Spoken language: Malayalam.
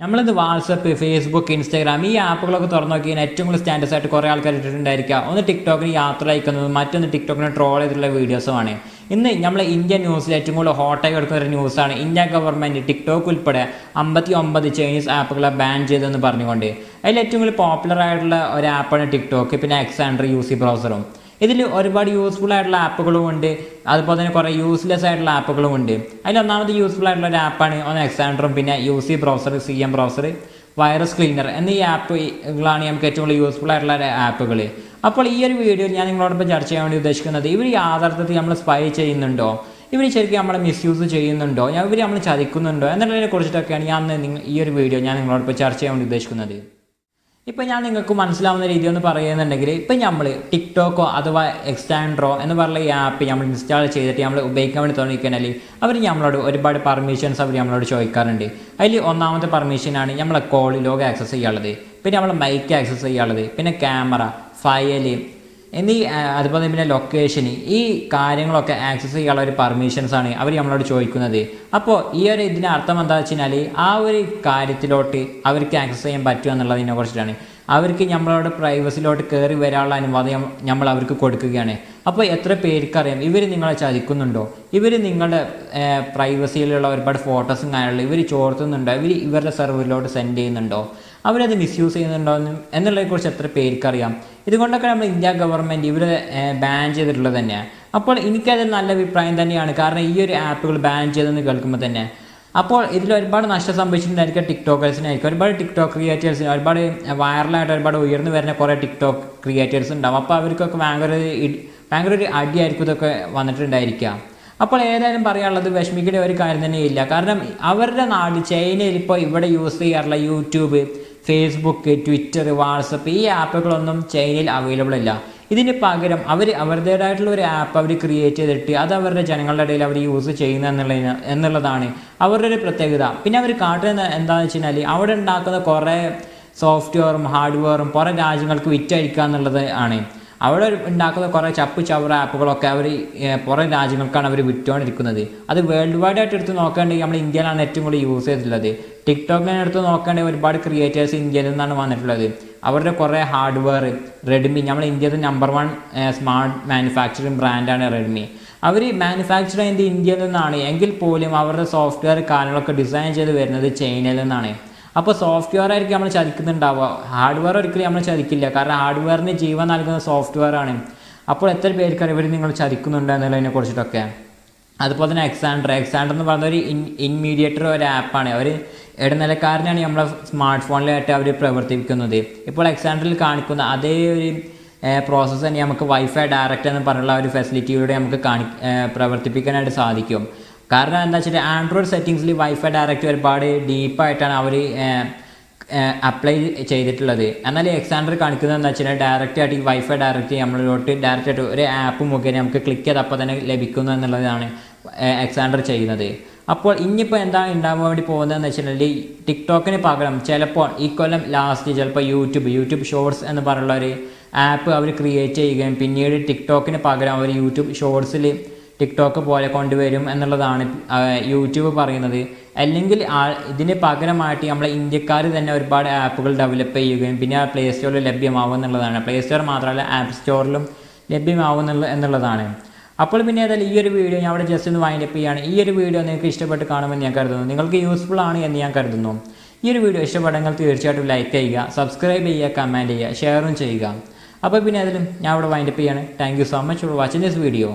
നമ്മളിത് വാട്സപ്പ്, ഫേസ്ബുക്ക്, ഇൻസ്റ്റാഗ്രാം ഈ ആപ്പുകളൊക്കെ തുറന്നു നോക്കിയാൽ ഏറ്റവും കൂടുതൽ സ്റ്റാറ്റസ് ആയിട്ട് കുറേ ആൾക്കാർ ഇട്ടിട്ടുണ്ടായിരിക്കുക. ഒന്ന് ടിക്ടോക്കിന് യാത്ര അയക്കുന്നതും മറ്റൊന്ന് ടിക്ടോക്കിനെ ട്രോൾ ചെയ്തിട്ടുള്ള വീഡിയോസുമാണ്. ഇന്ന് നമ്മളെ ഇന്ത്യൻ ന്യൂസിൽ ഏറ്റവും കൂടുതൽ ഹോട്ടായി എടുക്കുന്ന ഒരു ന്യൂസാണ് ഇന്ത്യ ഗവൺമെൻറ് ടിക്ടോക്ക് ഉൾപ്പെടെ 59 ചൈനീസ് ആപ്പുകളെ ബാൻ ചെയ്തതെന്ന് പറഞ്ഞുകൊണ്ട്. അതിൽ ഏറ്റവും കൂടുതൽ പോപ്പുലർ ആയിട്ടുള്ള ഒരു ആപ്പാണ് ടിക്ടോക്ക്, പിന്നെ Xender UC ബ്രൗസറും. ഇതിൽ ഒരുപാട് യൂസ്ഫുൾ ആയിട്ടുള്ള ആപ്പുകളും ഉണ്ട്, അതുപോലെ തന്നെ കുറേ യൂസ്ലെസ് ആയിട്ടുള്ള ആപ്പുകളും ഉണ്ട്. അതിൽ ഒന്നാമത് യൂസ്ഫുൾ ആയിട്ടുള്ള ഒരു ആപ്പാണ് Xenderഉം പിന്നെ UC browser, CM browser, virus cleaner എന്നീ ആപ്പുകളാണ് നമുക്ക് ഏറ്റവും കൂടുതൽ യൂസ്ഫുൾ ആയിട്ടുള്ള ആപ്പുകൾ. അപ്പോൾ ഈ ഒരു വീഡിയോയിൽ ഞാൻ നിങ്ങളോടൊപ്പം ചർച്ച ചെയ്യാൻ വേണ്ടി ഉദ്ദേശിക്കുന്നത്, ഇവർ യാഥാർത്ഥ്യത്തിൽ നമ്മൾ സ്പൈ ചെയ്യുന്നുണ്ടോ, ഇവർ ശരിക്കും നമ്മളെ മിസ്യൂസ് ചെയ്യുന്നുണ്ടോ, ഇവർ നമ്മൾ ചതിക്കുന്നുണ്ടോ എന്നുള്ളതിനെ കുറിച്ചിട്ടൊക്കെയാണ് ഈ ഒരു വീഡിയോ ഞാൻ നിങ്ങളോടൊപ്പം ചർച്ച ചെയ്യാൻ വേണ്ടി ഉദ്ദേശിക്കുന്നത്. ഇപ്പം ഞാൻ നിങ്ങൾക്ക് മനസ്സിലാവുന്ന രീതി ഒന്ന് പറയുന്നുണ്ടെങ്കിൽ, ഇപ്പം നമ്മൾ ടിക്ടോക്കോ അഥവാ Xenderോ എന്ന് പറഞ്ഞ ഈ ആപ്പ് നമ്മൾ ഇൻസ്റ്റാൾ ചെയ്തിട്ട് നമ്മൾ ഉപയോഗിക്കാൻ വേണ്ടി തുടങ്ങിക്കഴിഞ്ഞാൽ അവർ നമ്മളോട് ഒരുപാട് പെർമിഷൻസ് അവർ നമ്മളോട് ചോദിക്കാറുണ്ട്. അതിൽ ഒന്നാമത്തെ പെർമിഷനാണ് നമ്മളെ കോൾ ലോഗ് ആക്സസ് ചെയ്യാനുള്ളത്, പിന്നെ നമ്മളെ മൈക്ക് ആക്സസ് ചെയ്യാനുള്ളത്, പിന്നെ ക്യാമറ, ഫയൽ എന്നീ അതുപോലെ പിന്നെ ലൊക്കേഷന്, ഈ കാര്യങ്ങളൊക്കെ ആക്സസ് ചെയ്യാനുള്ള ഒരു പെർമിഷൻസാണ് അവർ നമ്മളോട് ചോദിക്കുന്നത്. അപ്പോൾ ഈ ഒരു ഇതിൻ്റെ അർത്ഥം എന്താ വെച്ച് കഴിഞ്ഞാൽ ആ ഒരു കാര്യത്തിലോട്ട് അവർക്ക് ആക്സസ് ചെയ്യാൻ പറ്റുക എന്നുള്ളതിനെ കുറിച്ചിട്ടാണ്. അവർക്ക് നമ്മളോട് പ്രൈവസിലോട്ട് കയറി വരാനുള്ള അനുവാദം നമ്മൾ അവർക്ക് കൊടുക്കുകയാണ്. അപ്പോൾ എത്ര പേർക്കറിയാം ഇവർ നിങ്ങളെ ചതിക്കുന്നുണ്ടോ, ഇവർ നിങ്ങളുടെ പ്രൈവസിയിലുള്ള ഒരുപാട് ഫോട്ടോസും കാര്യങ്ങളും ഇവർ ചോർത്തുന്നുണ്ടോ, ഇവരുടെ സെർവറിലോട്ട് സെൻഡ് ചെയ്യുന്നുണ്ടോ, അവരത് മിസ്യൂസ് ചെയ്യുന്നുണ്ടോ എന്നുള്ളതിനെക്കുറിച്ച് എത്ര പേർക്കറിയാം. ഇതുകൊണ്ടൊക്കെ നമ്മൾ ഇന്ത്യ ഗവൺമെൻറ് ഇവർ ബാൻ ചെയ്തിട്ടുള്ളത് തന്നെയാണ്. അപ്പോൾ എനിക്കതിൽ നല്ല അഭിപ്രായം തന്നെയാണ്. കാരണം ഈ ഒരു ആപ്പുകൾ ബാൻ ചെയ്തെന്ന് കേൾക്കുമ്പോൾ തന്നെ അപ്പോൾ ഇതിൽ ഒരുപാട് നഷ്ടം സംഭവിച്ചിട്ടുണ്ടായിരിക്കും ടിക്ടോക്കേഴ്സിനായിരിക്കും. ഒരുപാട് ടിക്ടോക്ക് ക്രിയേറ്റേഴ്സിന് ഒരുപാട് വൈറലായിട്ട് ഒരുപാട് ഉയർന്നു വരുന്ന കുറേ ടിക്ടോക്ക് ക്രിയേറ്റേഴ്സ് ഉണ്ടാവും. അപ്പോൾ അവർക്കൊക്കെ ഭയങ്കര ഒരു അടിയായിരിക്കും ഇതൊക്കെ വന്നിട്ടുണ്ടായിരിക്കുക. അപ്പോൾ ഏതായാലും പറയാനുള്ളത് വിഷമിക്കേണ്ട ഒരു കാര്യം തന്നെയില്ല. കാരണം അവരുടെ നാട് ചൈനയിൽ ഇപ്പോൾ ഇവിടെ യൂസ് ചെയ്യാറുള്ള യൂട്യൂബ്, ഫേസ്ബുക്ക്, ട്വിറ്റർ, വാട്സപ്പ് ഈ ആപ്പുകളൊന്നും ചൈനയിൽ അവൈലബിൾ അല്ല. ഇതിന് പകരം അവർ അവരുടേതായിട്ടുള്ള ഒരു ആപ്പ് അവർ ക്രിയേറ്റ് ചെയ്തിട്ട് അത് അവരുടെ ജനങ്ങളുടെ ഇടയിൽ അവർ യൂസ് ചെയ്യുന്ന എന്നുള്ളതാണ് അവരുടെ ഒരു പ്രത്യേകത. പിന്നെ അവർ കാട്ടുന്നത് എന്താണെന്ന് വെച്ച് കഴിഞ്ഞാൽ അവിടെ ഉണ്ടാക്കുന്ന കുറേ സോഫ്റ്റ്വെയറും ഹാർഡ്വെയറും പുറം രാജ്യങ്ങൾക്ക് വിറ്റഴിക്കുക എന്നുള്ളത് ആണ്. അവിടെ ഉണ്ടാക്കുന്ന കുറേ ചവറ ആപ്പുകളൊക്കെ അവർ പുറം രാജ്യങ്ങൾക്കാണ് അവർ വിറ്റുകൊണ്ടിരിക്കുന്നത്. അത് വേൾഡ് വൈഡ് ആയിട്ട് എടുത്ത് നോക്കുകയാണെങ്കിൽ നമ്മൾ ഇന്ത്യയിലാണ് ഏറ്റവും കൂടുതൽ യൂസ് ചെയ്തിട്ടുള്ളത്. ടിക്ടോക്കിനെ എടുത്ത് നോക്കുകയാണെങ്കിൽ ഒരുപാട് ക്രിയേറ്റേഴ്സ് ഇന്ത്യയിൽ നിന്നാണ് വന്നിട്ടുള്ളത്. അവരുടെ കുറേ ഹാർഡ്വെയർ റെഡ്മി, നമ്മൾ ഇന്ത്യയിലെ നമ്പർ 1 സ്മാർട്ട് മാനുഫാക്ചറിങ് ബ്രാൻഡാണ് റെഡ്മി. അവർ മാനുഫാക്ചർ ചെയ്യുന്നത് ഇന്ത്യയിൽ നിന്നാണ് എങ്കിൽ പോലും അവരുടെ സോഫ്റ്റ്വെയർ കാര്യങ്ങളൊക്കെ ഡിസൈൻ ചെയ്ത് വരുന്നത് ചൈനയിൽ നിന്നാണ്. അപ്പോൾ സോഫ്റ്റ്വെയർ ആയിരിക്കും നമ്മൾ ചതിക്കുന്നുണ്ടാവുക, ഹാർഡ്വെയർ ഒരിക്കലും നമ്മൾ ചതിക്കില്ല. കാരണം ഹാർഡ്വെയറിന് ജീവൻ നൽകുന്ന സോഫ്റ്റ്വെയർ ആണ്. അപ്പോൾ എത്ര പേർക്ക് ഇവർ നിങ്ങൾ ചതിക്കുന്നുണ്ട് എന്നുള്ളതിനെ കുറിച്ചിട്ടൊക്കെ. അതുപോലെ തന്നെ Xender എന്ന് പറയുന്ന ഒരു ഇൻമീഡിയേറ്റർ ഒരു ആപ്പാണ്. അവർ ഇടനിലക്കാരനാണ് നമ്മളെ സ്മാർട്ട് ഫോണിലായിട്ട് അവർ പ്രവർത്തിപ്പിക്കുന്നത്. ഇപ്പോൾ Xenderൽ കാണിക്കുന്ന അതേ ഒരു പ്രോസസ്സ് തന്നെ നമുക്ക് വൈഫൈ ഡയറക്റ്റ് എന്ന് പറഞ്ഞുള്ള ഒരു ഫെസിലിറ്റിയിലൂടെ നമുക്ക് പ്രവർത്തിപ്പിക്കാനായിട്ട് സാധിക്കും. കാരണം എന്താ വെച്ചാൽ ആൻഡ്രോയിഡ് സെറ്റിങ്സിൽ വൈഫൈ ഡയറക്റ്റ് ഒരുപാട് ഡീപ്പായിട്ടാണ് അവർ അപ്ലൈ ചെയ്തിട്ടുള്ളത്. എന്നാൽ Xender കാണിക്കുന്നത് എന്താ വെച്ചാൽ ഡയറക്റ്റ് ആയിട്ട് ഈ വൈഫൈ ഡയറക്റ്റ് നമ്മളിലോട്ട് ഡയറക്റ്റ് ആയിട്ട് ഒരു ആപ്പ് മുഖേന നമുക്ക് ക്ലിക്ക് ചെയ്ത് അപ്പോൾ തന്നെ ലഭിക്കുന്നു എന്നുള്ളതാണ് Xender ചെയ്യുന്നത്. അപ്പോൾ ഇനിയിപ്പോൾ എന്താണ് ഉണ്ടാകാൻ വേണ്ടി പോകുന്നതെന്ന് വെച്ചിട്ടുണ്ടെങ്കിൽ ടിക്ടോക്കിന് പകരം ചിലപ്പോൾ ഈ കൊല്ലം ലാസ്റ്റ് ചിലപ്പോൾ യൂട്യൂബ് ഷോർട്സ് എന്ന് പറഞ്ഞുള്ള ഒരു ആപ്പ് അവർ ക്രിയേറ്റ് ചെയ്യുകയും പിന്നീട് ടിക്ടോക്കിന് പകരം അവർ യൂട്യൂബ് ഷോർട്സിൽ ടിക്ടോക്ക് പോലെ കൊണ്ടുവരും എന്നുള്ളതാണ് യൂട്യൂബ് പറയുന്നത്. അല്ലെങ്കിൽ ഇതിന് പകരമായിട്ട് നമ്മളെ ഇന്ത്യക്കാർ തന്നെ ഒരുപാട് ആപ്പുകൾ ഡെവലപ്പ് ചെയ്യുകയും പിന്നെ പ്ലേ സ്റ്റോറിൽ ലഭ്യമാവും എന്നുള്ളതാണ്. പ്ലേ സ്റ്റോർ മാത്രമല്ല ആപ്പ് സ്റ്റോറിലും ലഭ്യമാവും എന്നുള്ളതാണ്. അപ്പോൾ പിന്നെ ഏതായാലും ഈ ഒരു വീഡിയോ ഞാൻ അവിടെ ജസ്റ്റ് ഒന്ന് വൈൻഡപ്പ് ചെയ്യുകയാണ്. ഈ ഒരു വീഡിയോ നിങ്ങൾക്ക് ഇഷ്ടപ്പെട്ട് കാണുമെന്ന് ഞാൻ കരുതുന്നു, നിങ്ങൾക്ക് യൂസ്ഫുൾ ആണ് എന്ന് ഞാൻ കരുതുന്നു. ഈ ഒരു വീഡിയോ ഇഷ്ടപ്പെട്ടെങ്കിൽ തീർച്ചയായിട്ടും ലൈക്ക് ചെയ്യുക, സബ്സ്ക്രൈബ് ചെയ്യുക, കമൻറ്റ് ചെയ്യുക, ഷെയറും ചെയ്യുക. അപ്പോൾ പിന്നെ ഏതായാലും ഞാൻ അവിടെ വൈൻഡപ്പ് ചെയ്യാണ്. Thank you so much for watching this video.